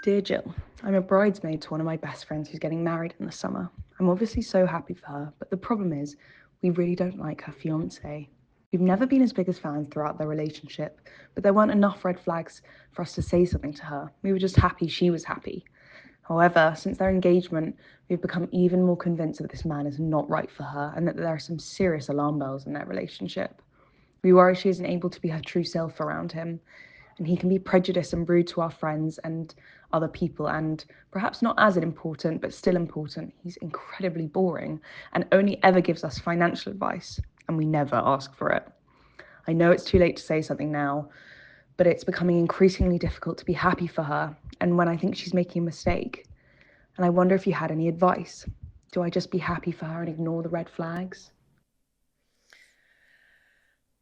Dear Jill, I'm a bridesmaid to one of my best friends who's getting married in the summer. I'm obviously so happy for her, but the problem is, we really don't like her fiancé. We've never been as big as fans throughout their relationship, but there weren't enough red flags for us to say something to her. We were just happy she was happy. However, since their engagement, we've become even more convinced that this man is not right for her and that there are some serious alarm bells in their relationship. We worry she isn't able to be her true self around him, and he can be prejudiced and rude to our friends and other people, and perhaps not as important, but still important. He's incredibly boring and only ever gives us financial advice, and we never ask for it. I know it's too late to say something now, but it's becoming increasingly difficult to be happy for her, and when I think she's making a mistake. And I wonder if you had any advice. Do I just be happy for her and ignore the red flags?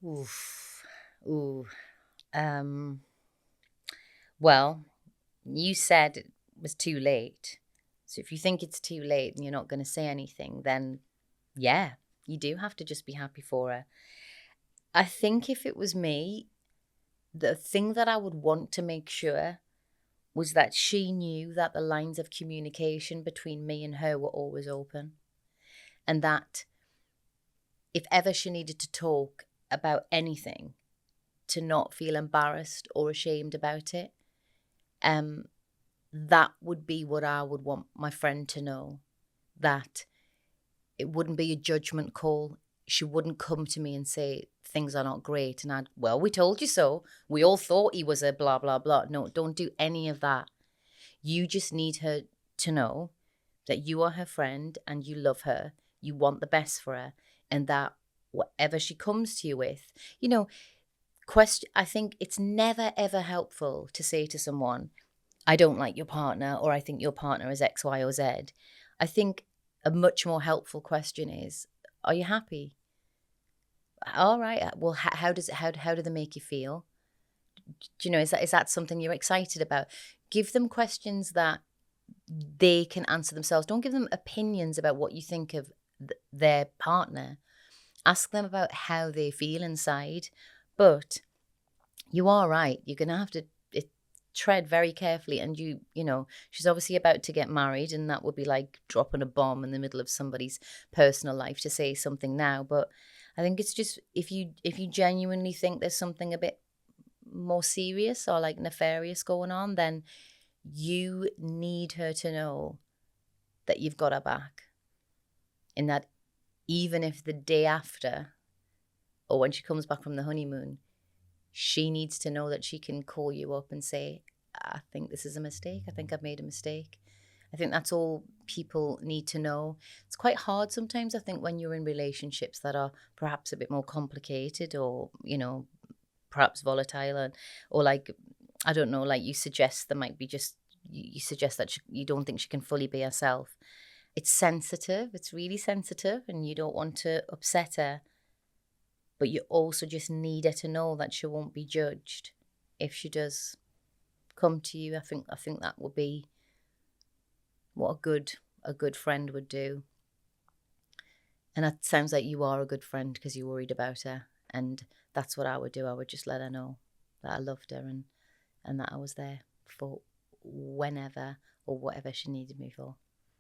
Oof. Ooh. Um, well, you said it was too late. So if you think it's too late and you're not going to say anything, then yeah, you do have to just be happy for her. I think if it was me, the thing that I would want to make sure was that she knew that the lines of communication between me and her were always open. And that if ever she needed to talk about anything, to not feel embarrassed or ashamed about it. Um, that would be what I would want my friend to know, that it wouldn't be a judgment call. She wouldn't come to me and say things are not great. And well, we told you so. We all thought he was a blah, blah, blah. No, don't do any of that. You just need her to know that you are her friend and you love her. You want the best for her. And that whatever she comes to you with, I think it's never ever helpful to say to someone, I don't like your partner, or I think your partner is X, Y, or Z. I think a much more helpful question is, are you happy? All right. Well, how do they make you feel? Do you know, is that something you're excited about? Give them questions that they can answer themselves. Don't give them opinions about what you think of their partner. Ask them about how they feel inside. But you are right. You're going to have to tread very carefully. And she's obviously about to get married, and that would be like dropping a bomb in the middle of somebody's personal life to say something now. But I think it's just if you genuinely think there's something a bit more serious or like nefarious going on, then you need her to know that you've got her back. And that even if the day after or when she comes back from the honeymoon, she needs to know that she can call you up and say, I think this is a mistake. I think I've made a mistake. I think that's all people need to know. It's quite hard sometimes, I think, when you're in relationships that are perhaps a bit more complicated or, perhaps volatile or like, I don't know, like you suggest there might be just, you suggest that you don't think she can fully be herself. It's sensitive. It's really sensitive and you don't want to upset her. But you also just need her to know that she won't be judged if she does come to you. I think that would be what a good friend would do. And it sounds like you are a good friend because you're worried about her. And that's what I would do. I would just let her know that I loved her and that I was there for whenever or whatever she needed me for.